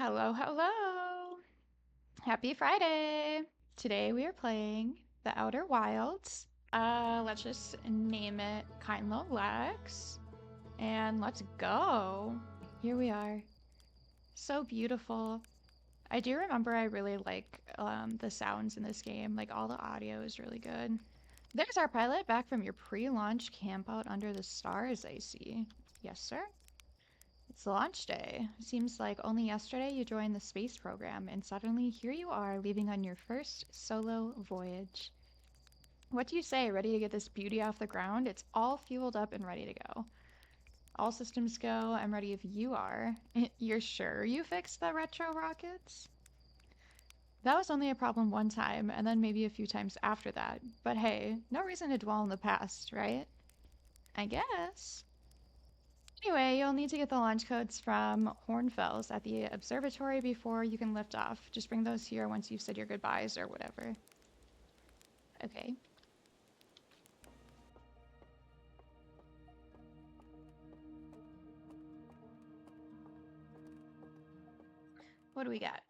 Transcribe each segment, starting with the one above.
Hello, hello. Happy Friday. Today we are playing The Outer Wilds. Let's just name it Kindle Lex. And let's go. Here we are. So beautiful. I do remember I really like the sounds in this game. Like all the audio is really good. There's our pilot back from your pre-launch camp out under the stars, I see. Yes, sir. It's launch day. Seems like only yesterday you joined the space program, and suddenly here you are leaving on your first solo voyage. What do you say? Ready to get this beauty off the ground? It's all fueled up and ready to go. All systems go. I'm ready if you are. You're sure you fixed the retro rockets? That was only a problem one time, and then maybe a few times after that. But hey, no reason to dwell in the past, right? I guess. Anyway, you'll need to get the launch codes from Hornfels at the observatory before you can lift off. Just bring those here once you've said your goodbyes or whatever. Okay. What do we got?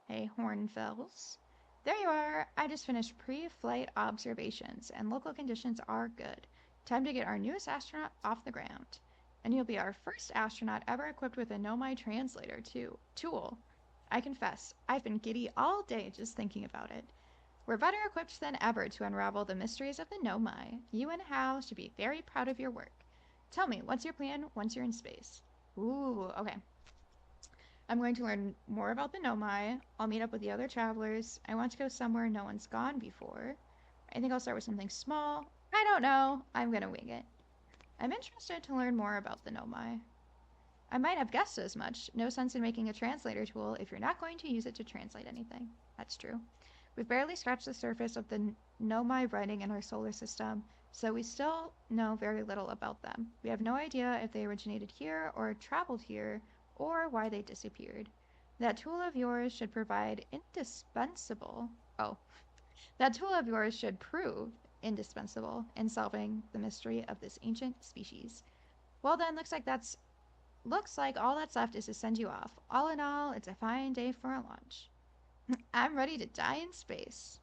Hey, Hornfels. There you are. I just finished pre-flight observations, and local conditions are good. Time to get our newest astronaut off the ground. And you'll be our first astronaut ever equipped with a Nomai translator, too. Tool. I confess, I've been giddy all day just thinking about it. We're better equipped than ever to unravel the mysteries of the Nomai. You and Hal should be very proud of your work. Tell me, what's your plan once you're in space? Ooh, okay. I'm going to learn more about the Nomai. I'll meet up with the other travelers. I want to go somewhere no one's gone before. I think I'll start with something small. I don't know. I'm gonna wing it. I'm interested to learn more about the Nomai. I might have guessed as much. No sense in making a translator tool if you're not going to use it to translate anything. That's true. We've barely scratched the surface of the Nomai writing in our solar system, so we still know very little about them. We have no idea if they originated here or traveled here or why they disappeared. That tool of yours should provide indispensable. Oh, that tool of yours should prove indispensable in solving the mystery of this ancient species. Well then, looks like all that's left is to send you off. All in all, it's a fine day for a launch. I'm ready to die in space.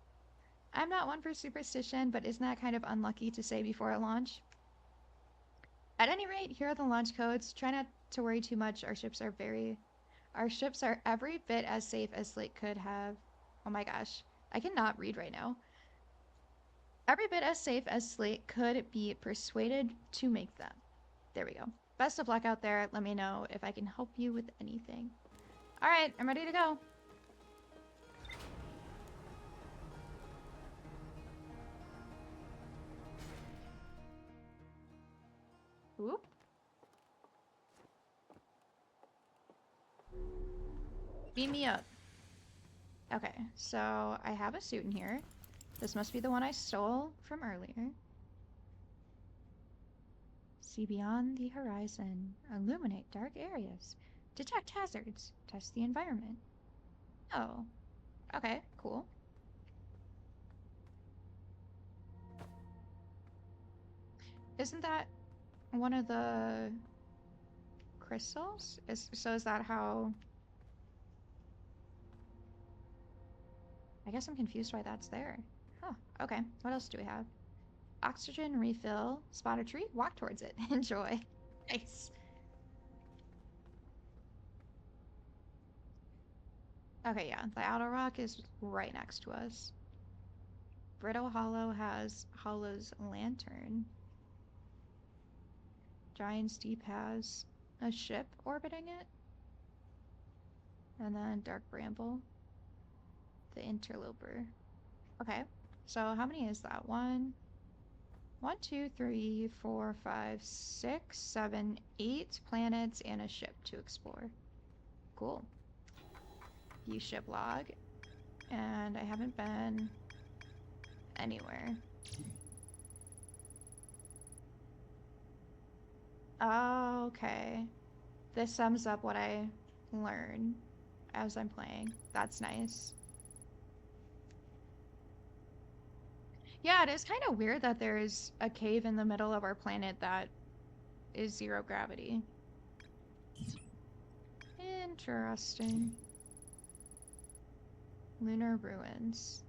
I'm not one for superstition, but isn't that kind of unlucky to say before a launch? At any rate, here are the launch codes. Try not to worry too much. Our ships are every bit as safe as Slate could have. Oh my gosh. I cannot read right now. Every bit as safe as Slate could be persuaded to make them. There we go. Best of luck out there. Let me know if I can help you with anything. All right, I'm ready to go. Whoop. Beam me up. Okay, so I have a suit in here. This must be the one I stole from earlier. See beyond the horizon. Illuminate dark areas. Detect hazards. Test the environment. Oh, okay, cool. Isn't that one of the crystals? Is that how... I guess I'm confused why that's there. Huh, okay. What else do we have? Oxygen refill. Spot a tree. Walk towards it. Enjoy. Nice. Okay, yeah. The outer rock is right next to us. Brittle Hollow has Hollow's lantern. Giant's Deep has a ship orbiting it. And then Dark Bramble. The Interloper. Okay. So how many is that? One, two, three, four, five, six, seven, 8 planets and a ship to explore. Cool. View ship log. And I haven't been anywhere. Okay. This sums up what I learn as I'm playing. That's nice. Yeah, it is kind of weird that there's a cave in the middle of our planet that is zero gravity. Interesting. Lunar ruins.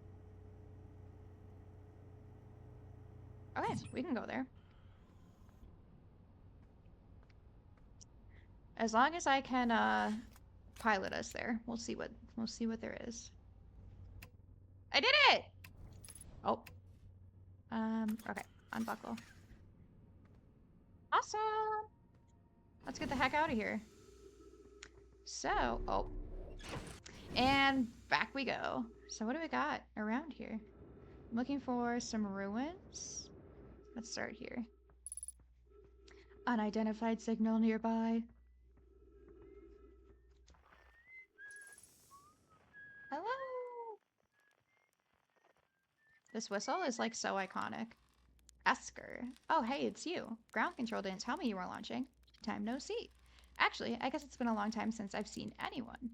Okay, we can go there. As long as I can pilot us there. We'll see what there is. I did it! Oh. Okay. Unbuckle. Awesome! Let's get the heck out of here. So, oh. And back we go. So what do we got around here? I'm looking for some ruins. Let's start here. Unidentified signal nearby. Hello! This whistle is like so iconic. Esker. Oh, hey, it's you. Ground control didn't tell me you were launching. Time no see. Actually, I guess it's been a long time since I've seen anyone.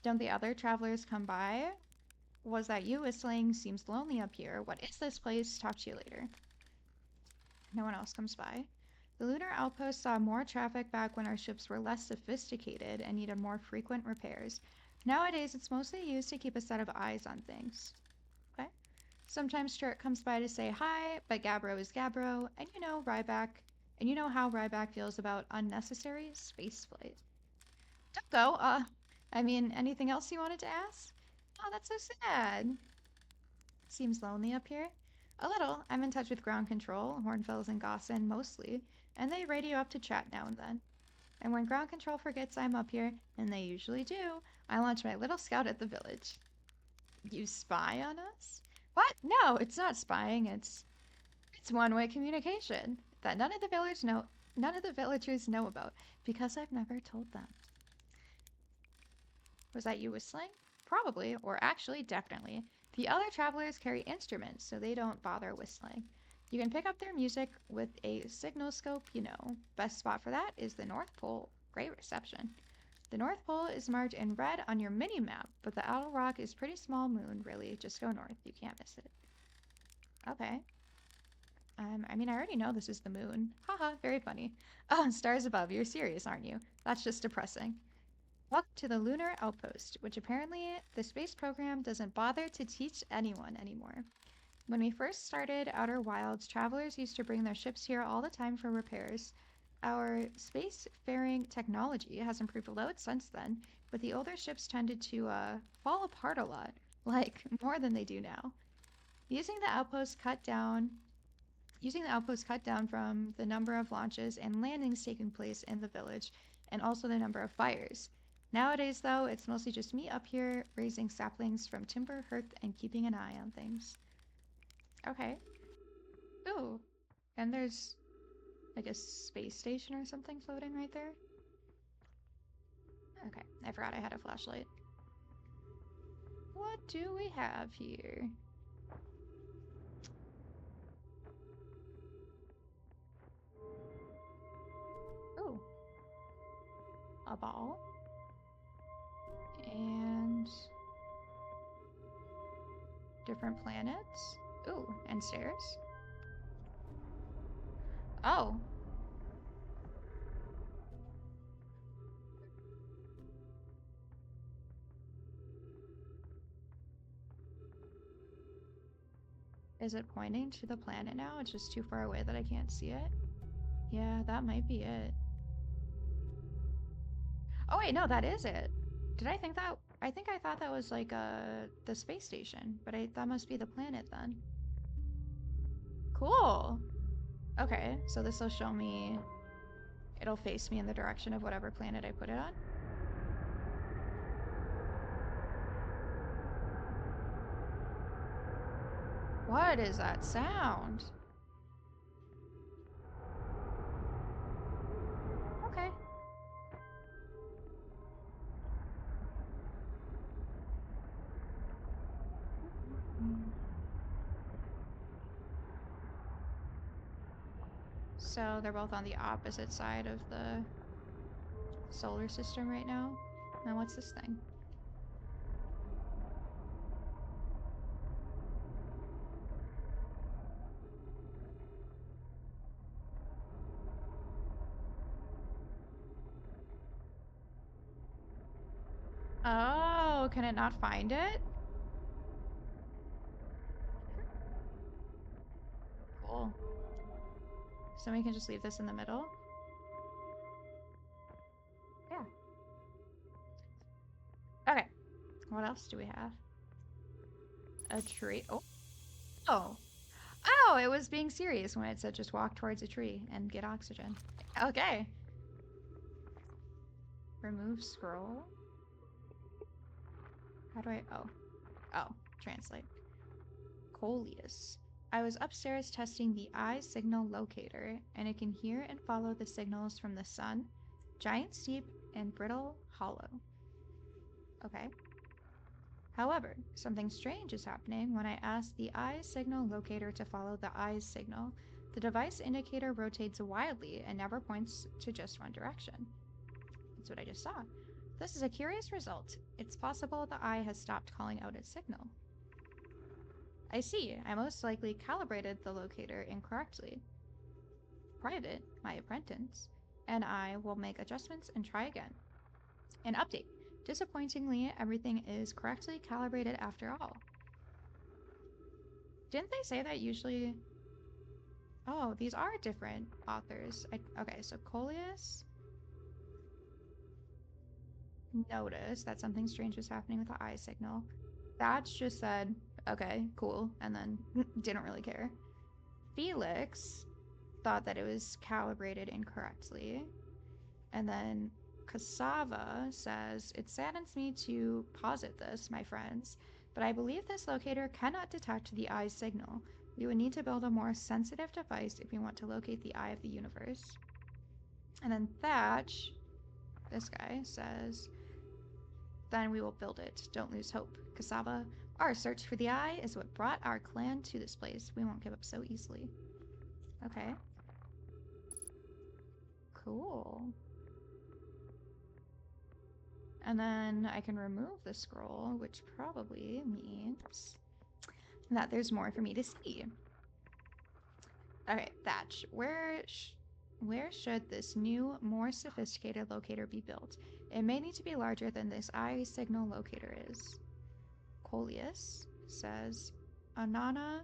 Don't the other travelers come by? Was that you whistling? Seems lonely up here. What is this place? Talk to you later. No one else comes by. The lunar outpost saw more traffic back when our ships were less sophisticated and needed more frequent repairs. Nowadays, it's mostly used to keep a set of eyes on things. Okay. Sometimes Stuart comes by to say hi, but Gabbro is Gabbro, and you know Ryback, and you know how Ryback feels about unnecessary spaceflight. Don't go. I mean, anything else you wanted to ask? Oh, that's so sad. Seems lonely up here. A little. I'm in touch with ground control, Hornfells and Gossan mostly, and they radio up to chat now and then. And when ground control forgets I'm up here, and they usually do, I launch my little scout at the village. You spy on us? What? No, it's not spying. It's one-way communication that none of the villagers know about because I've never told them. Was that you whistling? Probably, or actually, definitely. The other travelers carry instruments, so they don't bother whistling. You can pick up their music with a signal scope, you know. Best spot for that is the North Pole. Great reception. The North Pole is marked in red on your mini-map, but the Owl Rock is pretty small moon, really. Just go north. You can't miss it. Okay. I mean, I already know this is the moon. Haha, very funny. Oh, stars above. You're serious, aren't you? That's just depressing. Welcome to the Lunar Outpost, which apparently the space program doesn't bother to teach anyone anymore. When we first started Outer Wilds, travelers used to bring their ships here all the time for repairs. Our spacefaring technology has improved a lot since then, but the older ships tended to fall apart a lot, like more than they do now. Using the outpost cut down from the number of launches and landings taking place in the village, and also the number of fires. Nowadays, though, it's mostly just me up here raising saplings from timber, hearth, and keeping an eye on things. Okay. Ooh. And there's like a space station or something floating right there. Okay, I forgot I had a flashlight. What do we have here? Ooh. A ball. And different planets. Ooh, and stairs. Oh. Is it pointing to the planet now? It's just too far away that I can't see it. Yeah, that might be it. Oh wait, no, that is it. Did I think that? I think I thought that was like the space station, but that must be the planet then. Cool. Okay, so this will show me. It'll face me in the direction of whatever planet I put it on. What is that sound? Okay. So they're both on the opposite side of the solar system right now. Now what's this thing? Oh, can it not find it? Cool. So we can just leave this in the middle? Yeah. Okay. What else do we have? A tree. Oh. Oh. Oh, it was being serious when it said just walk towards a tree and get oxygen. Okay. Remove scroll. How do I... Oh. Oh. Translate. Coleus. I was upstairs testing the eye signal locator, and it can hear and follow the signals from the sun, giant steep, and brittle hollow. Okay. However, something strange is happening when I ask the eye signal locator to follow the eye's signal. The device indicator rotates wildly and never points to just one direction. That's what I just saw. This is a curious result. It's possible the eye has stopped calling out its signal. I see. I most likely calibrated the locator incorrectly. Private, my apprentice, and I will make adjustments and try again. An update. Disappointingly, everything is correctly calibrated after all. Didn't they say that usually... Oh, these are different authors. Okay, so Coleus noticed that something strange was happening with the eye signal. Thatch just said, okay, cool, and then didn't really care. Felix thought that it was calibrated incorrectly. And then Cassava says, it saddens me to posit this, my friends, but I believe this locator cannot detect the eye's signal. We would need to build a more sensitive device if we want to locate the eye of the universe. And then Thatch, this guy, says, then we will build it. Don't lose hope. Cassava, our search for the eye is what brought our clan to this place. We won't give up so easily. Okay. Cool. And then I can remove the scroll, which probably means that there's more for me to see. Okay, Thatch, where should this new, more sophisticated locator be built? It may need to be larger than this eye signal locator is. Coleus says, Onona,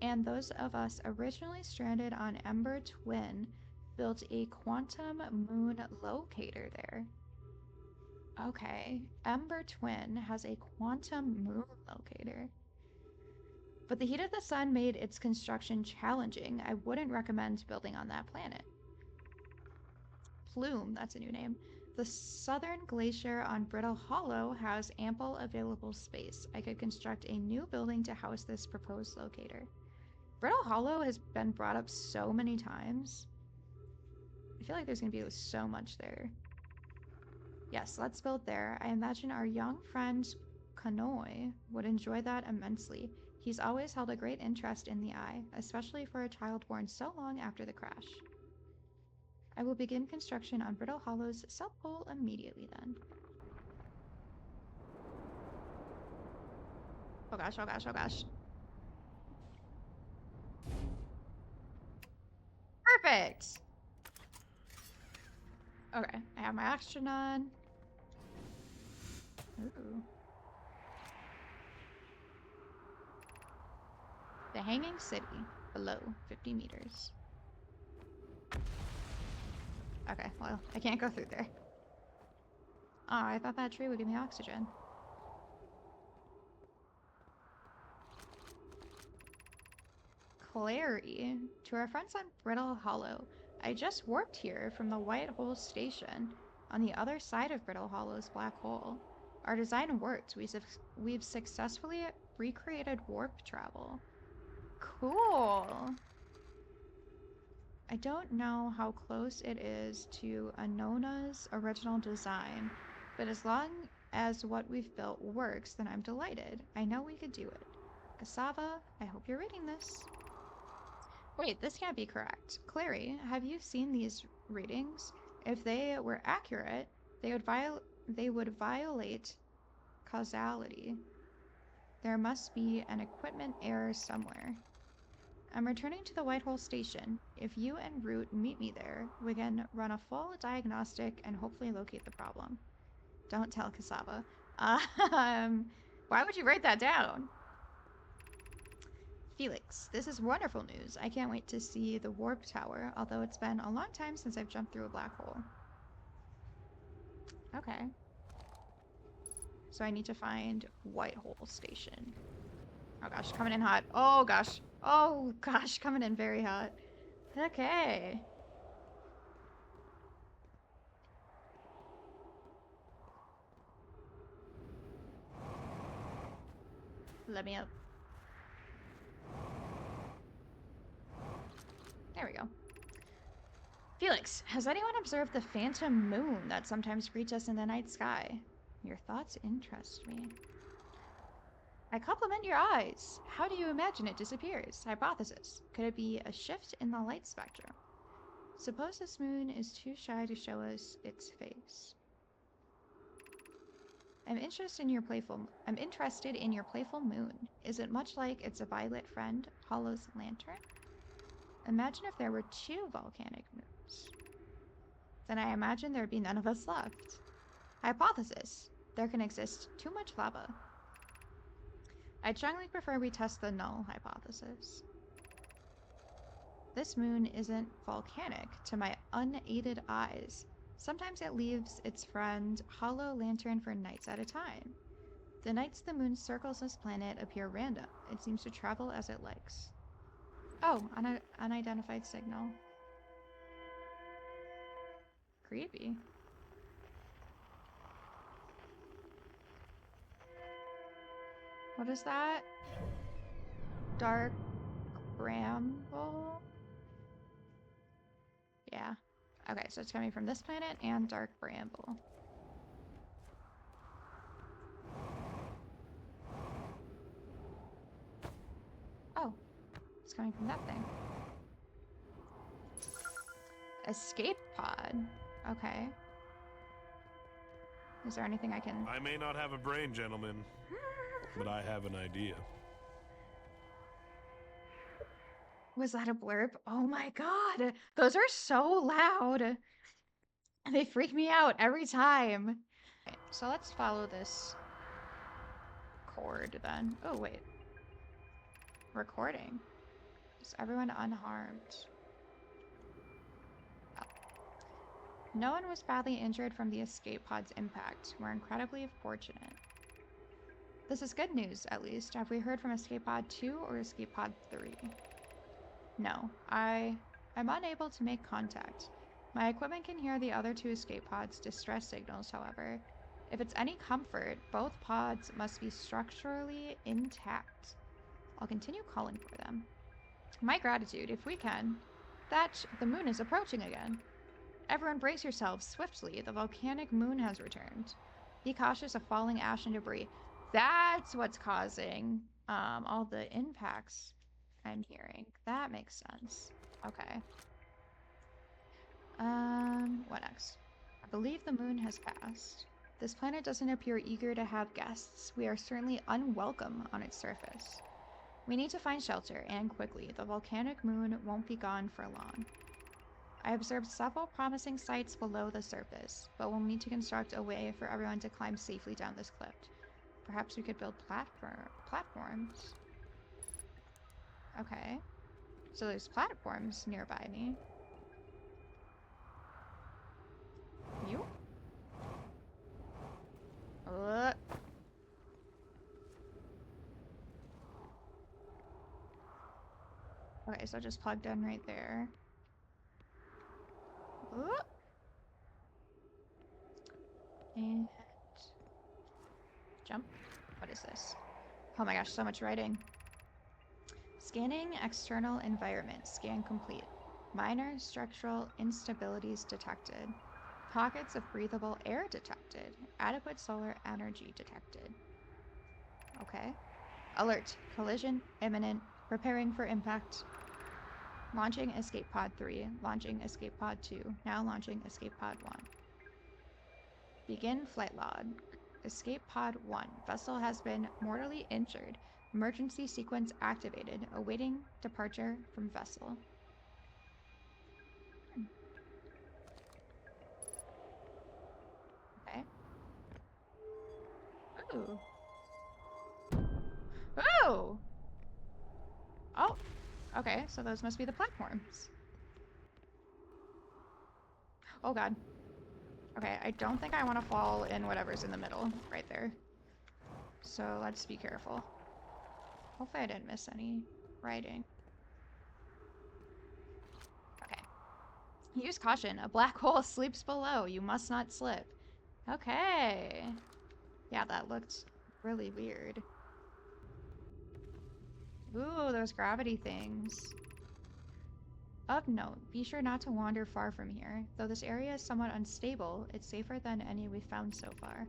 and those of us originally stranded on Ember Twin built a quantum moon locator there. Okay, Ember Twin has a quantum moon locator. But the heat of the sun made its construction challenging. I wouldn't recommend building on that planet. Plume, that's a new name. The southern glacier on Brittle Hollow has ample available space. I could construct a new building to house this proposed locator. Brittle Hollow has been brought up so many times. I feel like there's going to be so much there. Yes, let's build there. I imagine our young friend Kanoi would enjoy that immensely. He's always held a great interest in the eye, especially for a child born so long after the crash. I will begin construction on Brittle Hollow's South Pole immediately then. Oh gosh, oh gosh, oh gosh. Perfect! Okay, I have my oxygen on. Ooh. The Hanging City, below 50 meters. Okay, well, I can't go through there. Oh, I thought that tree would give me oxygen. Clary, to our friends on Brittle Hollow. I just warped here from the White Hole Station on the other side of Brittle Hollow's black hole. Our design worked. We've successfully recreated warp travel. Cool. I don't know how close it is to Anona's original design, but as long as what we've built works, then I'm delighted. I know we could do it. Cassava, I hope you're reading this. Wait, this can't be correct. Clary, have you seen these readings? If they were accurate, they would violate causality. There must be an equipment error somewhere. I'm returning to the Whitehole station. If you and Root meet me there, we can run a full diagnostic and hopefully locate the problem. Don't tell Cassava. Why would you write that down? Felix, this is wonderful news. I can't wait to see the warp tower, although it's been a long time since I've jumped through a black hole. Okay. So I need to find Whitehole Station. Oh gosh, coming in hot. Oh gosh. Oh gosh, coming in very hot. Okay. Let me up. There we go. Felix, has anyone observed the phantom moon that sometimes greets us in the night sky? Your thoughts interest me. I compliment your eyes. How do you imagine it disappears? Hypothesis. Could it be a shift in the light spectrum? Suppose this moon is too shy to show us its face. I'm interested in your playful moon. Is it much like its violet friend, Hollow's lantern? Imagine if there were two volcanic moons. Then I imagine there'd be none of us left. Hypothesis. There can exist too much lava. I'd strongly prefer we test the null hypothesis. This moon isn't volcanic to my unaided eyes. Sometimes it leaves its friend hollow lantern for nights at a time. The nights the moon circles this planet appear random. It seems to travel as it likes. Oh, unidentified signal. Creepy. What is that? Dark bramble? Yeah. Okay, so it's coming from this planet and dark bramble. Oh, it's coming from that thing. Escape pod. Okay. Is there anything I can... I may not have a brain, gentlemen, but I have an idea. Was that a blurb? Oh my god! Those are so loud! They freak me out every time. Okay, so let's follow this cord then. Oh, wait. Recording. Is everyone unharmed? Oh. No one was badly injured from the escape pod's impact. We're incredibly fortunate. This is good news, at least. Have we heard from Escape Pod 2 or Escape Pod 3? No. I'm unable to make contact. My equipment can hear the other two escape pods' distress signals, however. If it's any comfort, both pods must be structurally intact. I'll continue calling for them. My gratitude, if we can. The moon is approaching again. Everyone brace yourselves swiftly. The volcanic moon has returned. Be cautious of falling ash and debris. That's what's causing all the impacts I'm hearing. That makes sense. Okay. What next? I believe the moon has passed. This planet doesn't appear eager to have guests. We are certainly unwelcome on its surface. We need to find shelter, and quickly. The volcanic moon won't be gone for long. I observed several promising sites below the surface, but we'll need to construct a way for everyone to climb safely down this cliff. Perhaps we could build platforms. Okay. So there's platforms nearby me. You? Okay, so just plugged in right there. And jump. What is this? Oh my gosh, so much writing. Scanning external environment. Scan complete. Minor structural instabilities detected. Pockets of breathable air detected. Adequate solar energy detected. Okay. Alert. Collision imminent. Preparing for impact. Launching Escape Pod 3. Launching Escape Pod 2. Now launching Escape Pod 1. Begin flight log. Escape Pod 1. Vessel has been mortally injured. Emergency sequence activated. Awaiting departure from vessel. Okay. Ooh. Oh! Oh! Okay, so those must be the platforms. Oh god. Okay, I don't think I want to fall in whatever's in the middle right there. So let's be careful. Hopefully I didn't miss any writing. Okay. Use caution. A black hole sleeps below. You must not slip. Okay. Yeah, that looked really weird. Ooh, those gravity things. Of note, be sure not to wander far from here. Though this area is somewhat unstable, it's safer than any we've found so far.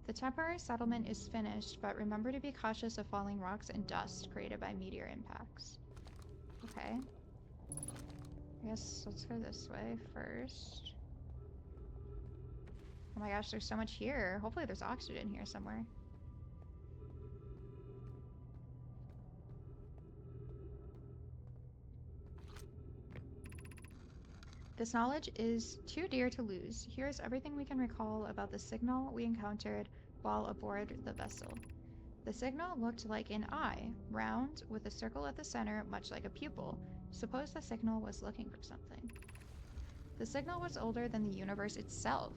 The temporary settlement is finished, but remember to be cautious of falling rocks and dust created by meteor impacts. Okay. I guess let's go this way first. Oh my gosh, there's so much here. Hopefully there's oxygen here somewhere. This knowledge is too dear to lose. Here's everything we can recall about the signal we encountered while aboard the vessel. The signal looked like an eye, round, with a circle at the center, much like a pupil. Suppose the signal was looking for something. The signal was older than the universe itself.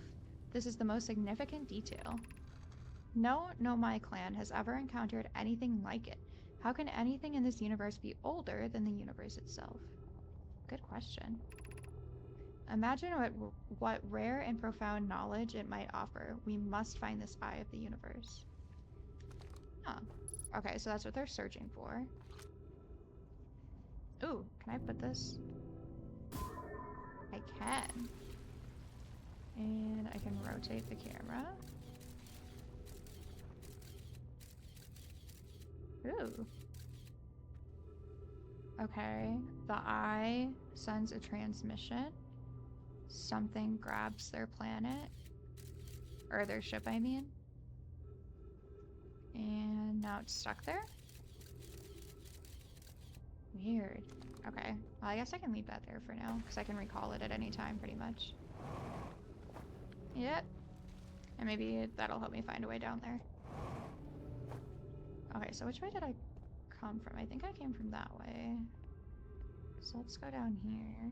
This is the most significant detail. No Nomai clan has ever encountered anything like it. How can anything in this universe be older than the universe itself? Good question. Imagine what rare and profound knowledge it might offer. We must find this eye of the universe. Huh. Okay, so that's what they're searching for. Ooh, can I put this? I can. And I can rotate the camera. Ooh. Okay, the eye sends a transmission. Something grabs their planet. Or their ship, I mean. And now it's stuck there? Weird. Okay, well, I guess I can leave that there for now, because I can recall it at any time, pretty much. Yep. And maybe that'll help me find a way down there. Okay, so which way did I come from? I think I came from that way. So let's go down here.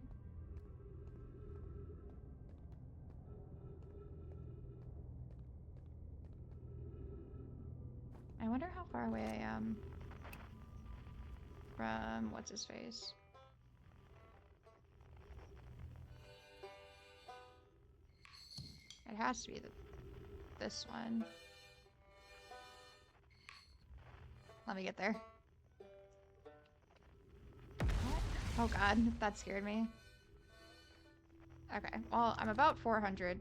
I wonder how far away I am from what's his face. It has to be this one. Let me get there. What? Oh god, that scared me. Okay, well, I'm about 400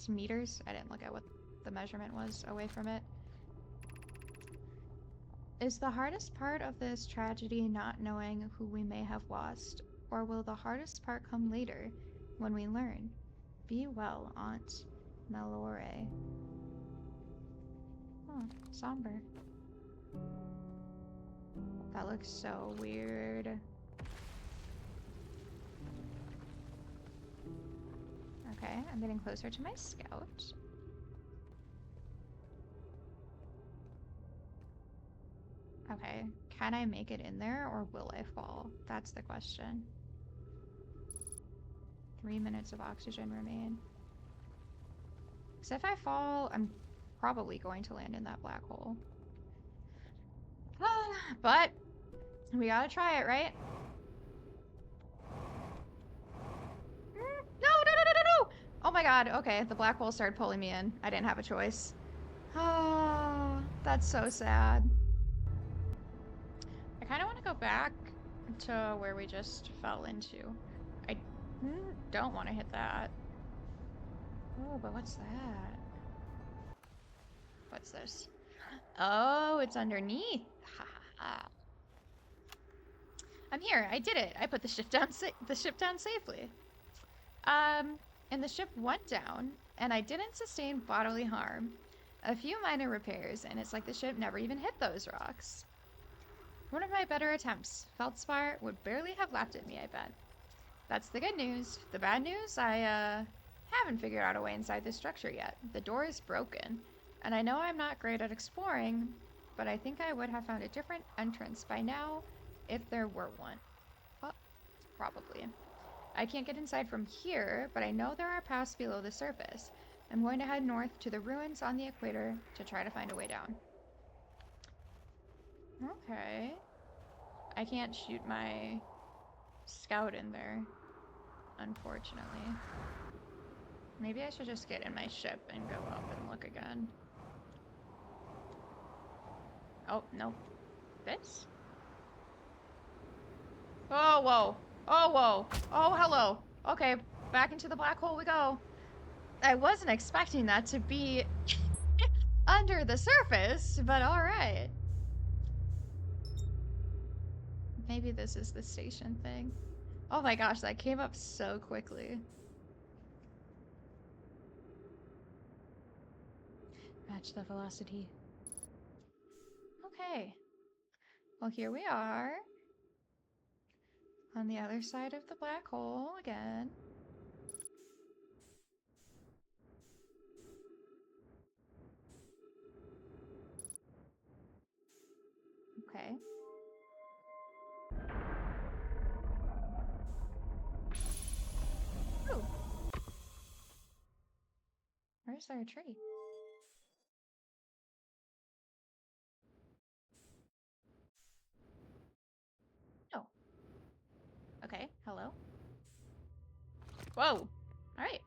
meters. I didn't look at what the measurement was away from it. Is the hardest part of this tragedy not knowing who we may have lost, or will the hardest part come later, when we learn? Be well, Aunt Malore. Oh, somber. That looks so weird. Okay, I'm getting closer to my scout. Okay, can I make it in there or will I fall? That's the question. 3 minutes of oxygen remain. Because if I fall, I'm probably going to land in that black hole. But we gotta try it, right? No! Oh my god, okay, the black hole started pulling me in. I didn't have a choice. Oh, that's so sad. I kind of want to go back to where we just fell into. I don't want to hit that. Oh, but what's that? What's this? Oh, it's underneath. I'm here. I did it. I put the ship down safely. And the ship went down, and I didn't sustain bodily harm. A few minor repairs, and it's like the ship never even hit those rocks. One of my better attempts. Feldspar would barely have laughed at me, I bet. That's the good news. The bad news, I haven't figured out a way inside this structure yet. The door is broken, and I know I'm not great at exploring, but I think I would have found a different entrance by now if there were one. Well, probably. I can't get inside from here, but I know there are paths below the surface. I'm going to head north to the ruins on the equator to try to find a way down. Okay. I can't shoot my scout in there, unfortunately. Maybe I should just get in my ship and go up and look again. Oh, no. This? Oh, whoa. Oh, whoa. Oh, hello. Okay, back into the black hole we go. I wasn't expecting that to be under the surface, but alright. Maybe this is the station thing. Oh my gosh, that came up so quickly. Match the velocity. Okay. Well, here we are. On the other side of the black hole again. Okay. Ooh. Where's our tree? Oh. Okay, hello. Whoa! Alright.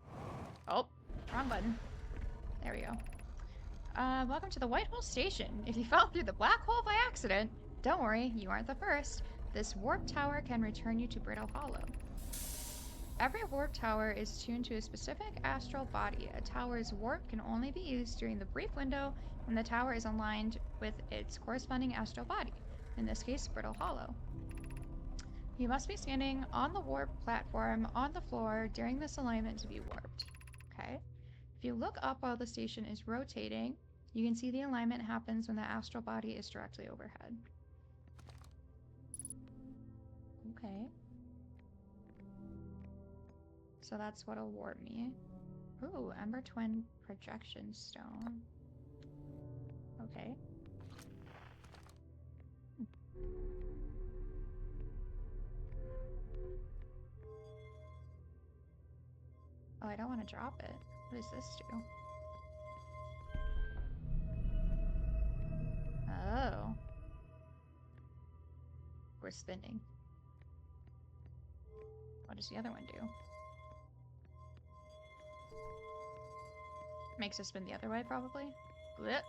Oh, wrong button. There we go. Welcome to the White Hole Station. If you fell through the black hole by accident, don't worry, you aren't the first. This warp tower can return you to Brittle Hollow. Every warp tower is tuned to a specific astral body. A tower's warp can only be used during the brief window when the tower is aligned with its corresponding astral body, in this case, Brittle Hollow. You must be standing on the warp platform on the floor during this alignment to be warped. Okay. If you look up while the station is rotating, you can see the alignment happens when the astral body is directly overhead. Okay. So that's what'll warp me. Ooh, Ember Twin Projection Stone. Okay. Oh, I don't want to drop it. What does this do? Oh. We're spinning. What does the other one do? Makes us spin the other way, probably. Blech.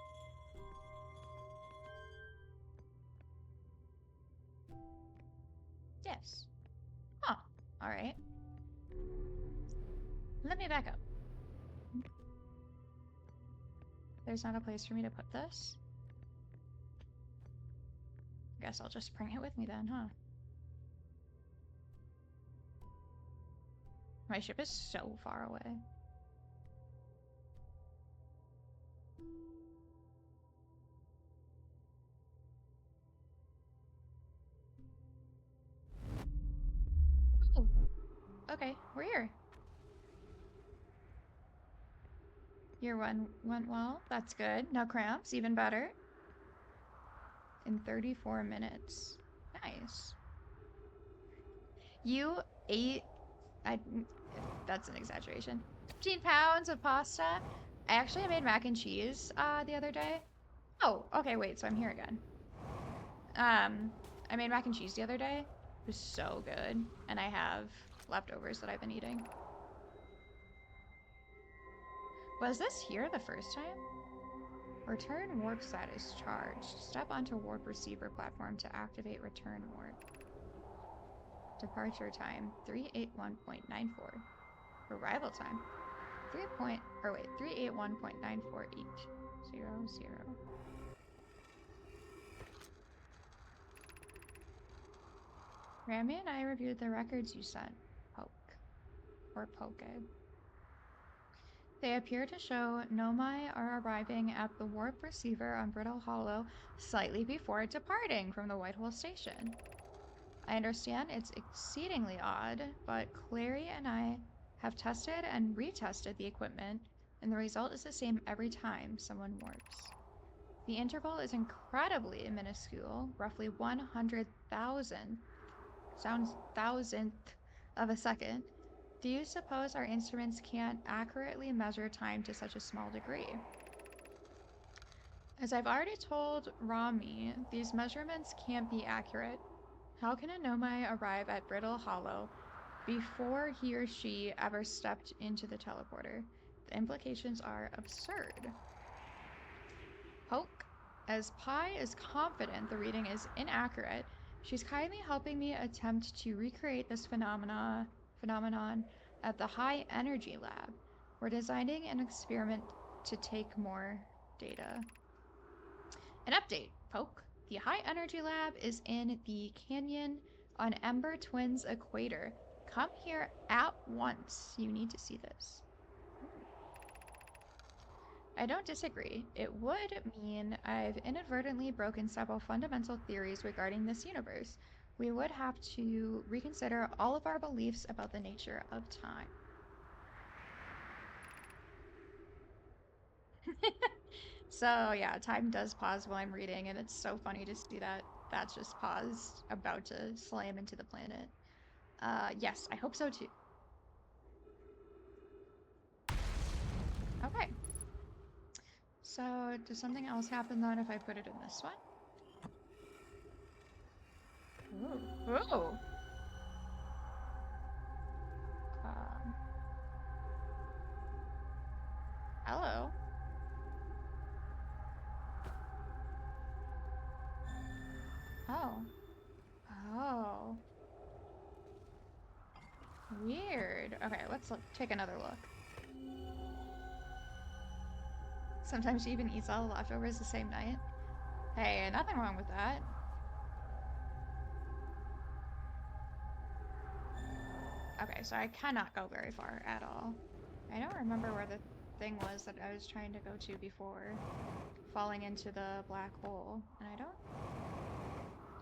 Yes. Huh. Alright. Let me back up. There's not a place for me to put this? Guess I'll just bring it with me then, huh? My ship is so far away. Oh, okay, we're here. Your run went well. That's good. No cramps, even better. In 34 minutes. Nice. You ate... that's an exaggeration. 15 pounds of pasta. I actually made mac and cheese the other day. Oh, okay, wait, so I'm here again. I made mac and cheese the other day. It was so good. And I have leftovers that I've been eating. Was this here the first time? Return warp status charged. Step onto warp receiver platform to activate return warp. Departure time 381.94. Arrival time 381.948. 00. Rami and I reviewed the records you sent. Poke. Or Poke. They appear to show Nomai are arriving at the warp receiver on Brittle Hollow slightly before departing from the Whitehall station. I understand it's exceedingly odd, but Clary and I have tested and retested the equipment, and the result is the same every time someone warps. The interval is incredibly minuscule, roughly 100,000, sounds thousandth of a second. Do you suppose our instruments can't accurately measure time to such a small degree? As I've already told Rami, these measurements can't be accurate. How can a Nomai arrive at Brittle Hollow before he or she ever stepped into the teleporter? The implications are absurd. Poke. As Pi is confident the reading is inaccurate, she's kindly helping me attempt to recreate this phenomenon at the High Energy Lab. We're designing an experiment to take more data. An update, Poke. The High Energy Lab is in the canyon on Ember Twins Equator. Come here at once. You need to see this. I don't disagree. It would mean I've inadvertently broken several fundamental theories regarding this universe. We would have to reconsider all of our beliefs about the nature of time. So yeah, time does pause while I'm reading, and it's so funny to see that that's just paused, about to slam into the planet. Yes, I hope so too. Okay. So, does something else happen then if I put it in this one? Ooh. Ooh. Hello. Oh. Oh. Weird. Okay, let's take another look. Sometimes she even eats all the leftovers the same night. Hey, nothing wrong with that. Okay, so I cannot go very far at all. I don't remember where the thing was that I was trying to go to before falling into the black hole, and I don't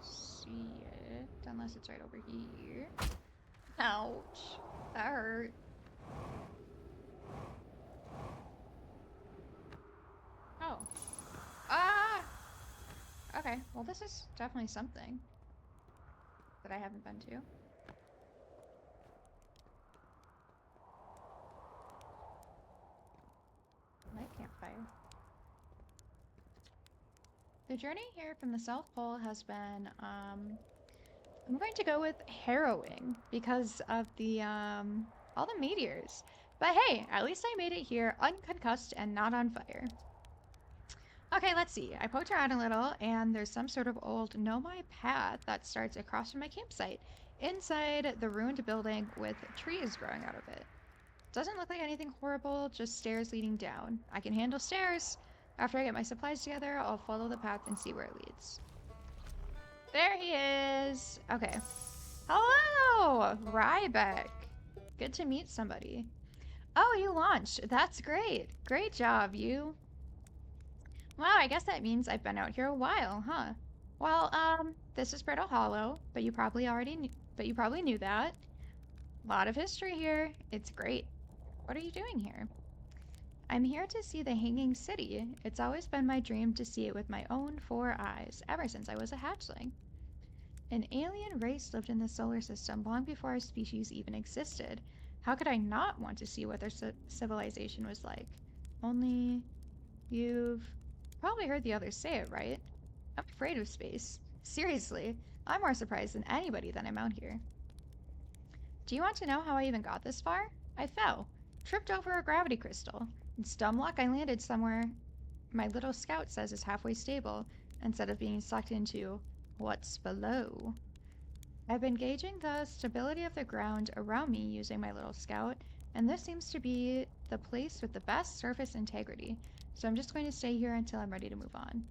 see it unless it's right over here. Ouch. That hurt. Oh. Ah! Okay, well this is definitely something that I haven't been to. Night campfire. The journey here from the South Pole has been, I'm going to go with harrowing because of the, all the meteors. But hey, at least I made it here unconcussed and not on fire. Okay, let's see. I poked around a little, and there's some sort of old Nomai path that starts across from my campsite, inside the ruined building with trees growing out of it. Doesn't look like anything horrible, just stairs leading down. I can handle stairs. After I get my supplies together, I'll follow the path and see where it leads. There he is! Okay. Hello! Rybeck. Good to meet somebody. Oh, you launched. That's great. Great job, you. Wow, I guess that means I've been out here a while, huh? Well, this is Brittle Hollow, but you probably knew that. A lot of history here. It's great. What are you doing here? I'm here to see the Hanging City. It's always been my dream to see it with my own 4 eyes, ever since I was a hatchling. An alien race lived in the solar system long before our species even existed. How could I not want to see what their civilization was like? Only, you've probably heard the others say it, right? I'm afraid of space. Seriously, I'm more surprised than anybody that I'm out here. Do you want to know how I even got this far? I fell. Tripped over a gravity crystal. It's dumb luck I landed somewhere my little scout says is halfway stable, instead of being sucked into what's below. I've been gauging the stability of the ground around me using my little scout, and this seems to be the place with the best surface integrity, so I'm just going to stay here until I'm ready to move on.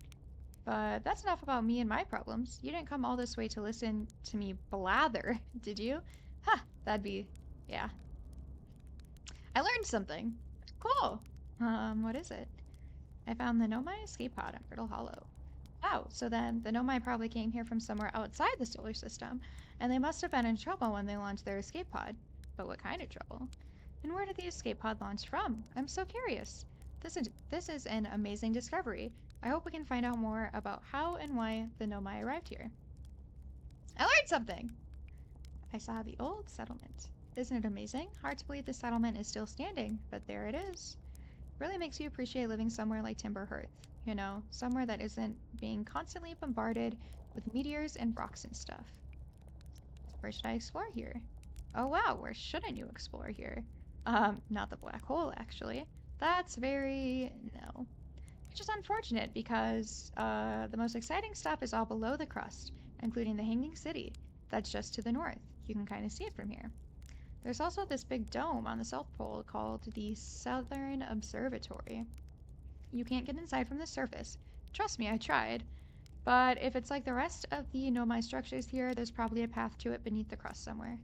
But that's enough about me and my problems. You didn't come all this way to listen to me blather, did you? Huh, that'd be... yeah. I learned something. Cool. What is it? I found the Nomai escape pod in Brittle Hollow. Wow, so then the Nomai probably came here from somewhere outside the solar system, and they must have been in trouble when they launched their escape pod. But what kind of trouble? And where did the escape pod launch from? I'm so curious. This is an amazing discovery. I hope we can find out more about how and why the Nomai arrived here. I learned something! I saw the old settlement. Isn't it amazing? Hard to believe the settlement is still standing, but there it is. Really makes you appreciate living somewhere like Timberhearth. You know, somewhere that isn't being constantly bombarded with meteors and rocks and stuff. Where should I explore here? Oh wow, where shouldn't you explore here? Not the black hole, actually. That's very... no. Which is unfortunate because the most exciting stuff is all below the crust, including the Hanging City. That's just to the north. You can kind of see it from here. There's also this big dome on the South Pole called the Southern Observatory. You can't get inside from the surface. Trust me, I tried. But if it's like the rest of the Nomai structures here, there's probably a path to it beneath the crust somewhere.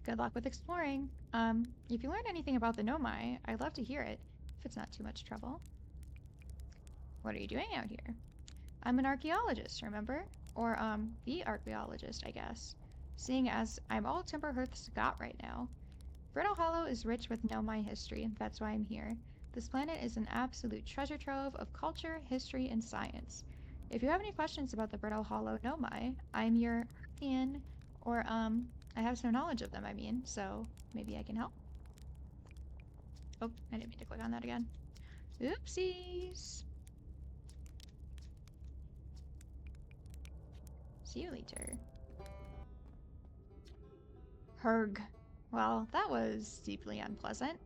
Good luck with exploring. If you learn anything about the Nomai, I'd love to hear it, if it's not too much trouble. What are you doing out here? I'm an archaeologist, remember? Or, the archaeologist, I guess. Seeing as I'm all Timberhearth's got right now. Brittle Hollow is rich with Nomai history, that's why I'm here. This planet is an absolute treasure trove of culture, history, and science. If you have any questions about the Brittle Hollow Nomai, I'm your Hearthian, or, I have some knowledge of them, I mean, so maybe I can help. Oh, I didn't mean to click on that again. Oopsies! See you later. Herg. Well, that was deeply unpleasant.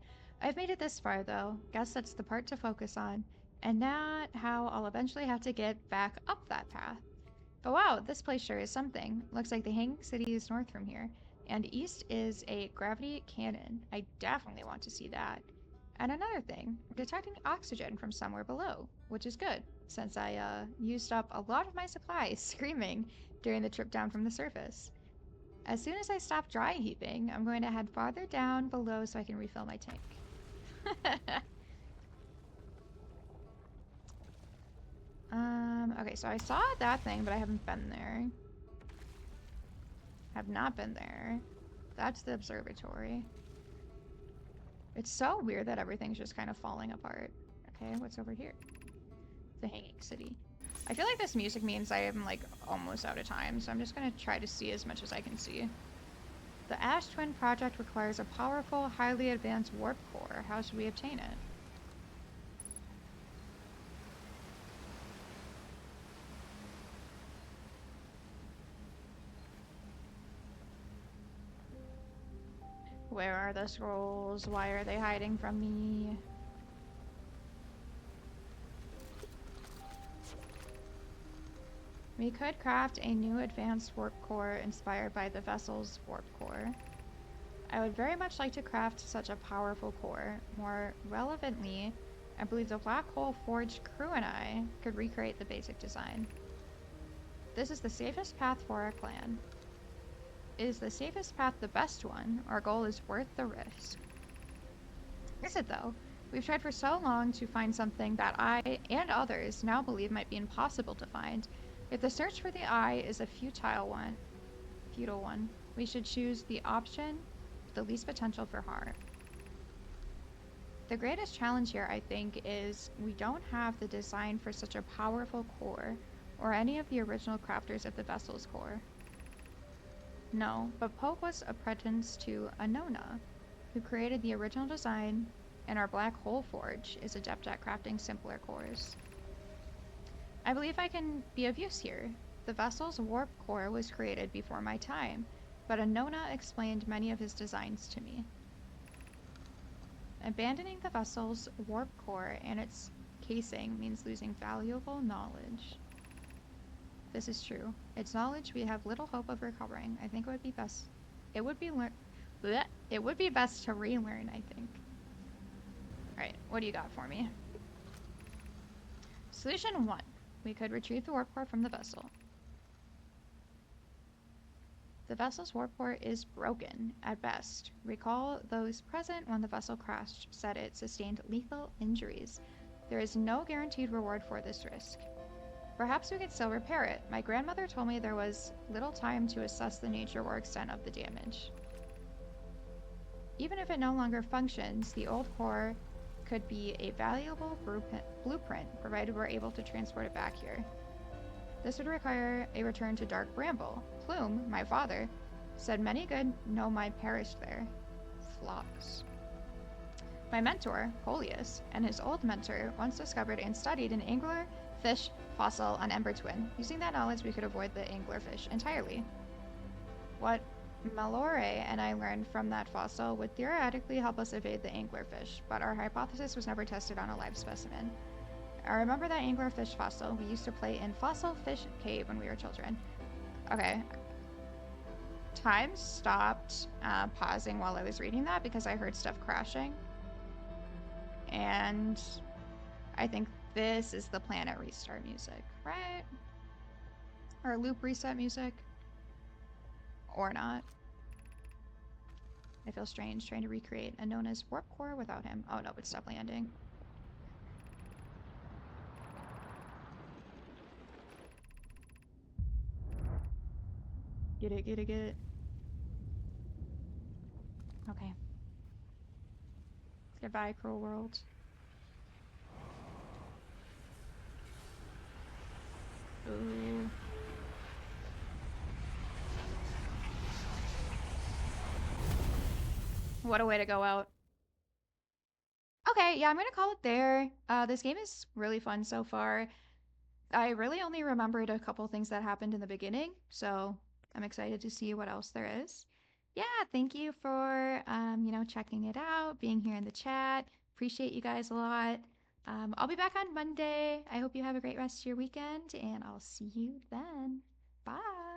I've made it this far, though. Guess that's the part to focus on, and not how I'll eventually have to get back up that path. But wow, this place sure is something. Looks like the Hanging City is north from here, and east is a gravity cannon. I definitely want to see that. And another thing, we're detecting oxygen from somewhere below, which is good, since I used up a lot of my supplies screaming during the trip down from the surface. As soon as I stop dry heaping, I'm going to head farther down below so I can refill my tank. Okay, so I saw that thing, but I haven't been there. Have not been there. That's the observatory. It's so weird that everything's just kind of falling apart. Okay, what's over here? The Hanging City. I feel like this music means I am, like, almost out of time, so I'm just gonna try to see as much as I can see. The Ash Twin project requires a powerful, highly advanced warp core. How should we obtain it? Where are the scrolls? Why are they hiding from me? We could craft a new advanced warp core inspired by the vessel's warp core. I would very much like to craft such a powerful core. More relevantly, I believe the Black Hole Forge crew and I could recreate the basic design. This is the safest path for our clan. Is the safest path the best one? Our goal is worth the risk. Is it though? We've tried for so long to find something that I and others now believe might be impossible to find. If the search for the eye is a futile one, we should choose the option with the least potential for harm. The greatest challenge here, I think, is we don't have the design for such a powerful core, or any of the original crafters of the vessel's core. No, but Pope was apprentice to Anona, who created the original design, and our Black Hole Forge is adept at crafting simpler cores. I believe I can be of use here. The vessel's warp core was created before my time, but Anona explained many of his designs to me. Abandoning the vessel's warp core and its casing means losing valuable knowledge. This is true. It's knowledge we have little hope of recovering. I think it would be best. It would be best to relearn, I think. Alright, what do you got for me? Solution 1. We could retrieve the warp core from the vessel. The vessel's warp core is broken, at best. Recall those present when the vessel crashed said it sustained lethal injuries. There is no guaranteed reward for this risk. Perhaps we could still repair it. My grandmother told me there was little time to assess the nature or extent of the damage. Even if it no longer functions, the old core could be a valuable blueprint, provided we're able to transport it back here. This would require a return to Dark Bramble. Plume, my father, said many good nomai perished there. Flops. My mentor, Coleus, and his old mentor once discovered and studied an anglerfish fossil on Ember Twin. Using that knowledge, we could avoid the anglerfish entirely. What Malore and I learned from that fossil would theoretically help us evade the anglerfish, but our hypothesis was never tested on a live specimen. I remember that anglerfish fossil. We used to play in Fossil Fish Cave when we were children. Okay. Time stopped pausing while I was reading that because I heard stuff crashing. And I think this is the planet restart music, right? Or loop reset music. Or not. I feel strange trying to recreate a known as warp core without him. Oh no, it's definitely ending. Get it, get it, get it. Okay. Goodbye, cruel world. Ooh. What a way to go out. Okay, yeah, I'm gonna call it there. This game is really fun so far. I really only remembered a couple things that happened in the beginning, so I'm excited to see what else there is. Yeah, thank you for checking it out, being here in the chat. Appreciate you guys a lot. I'll be back on Monday. I hope you have a great rest of your weekend, and I'll see you then. Bye.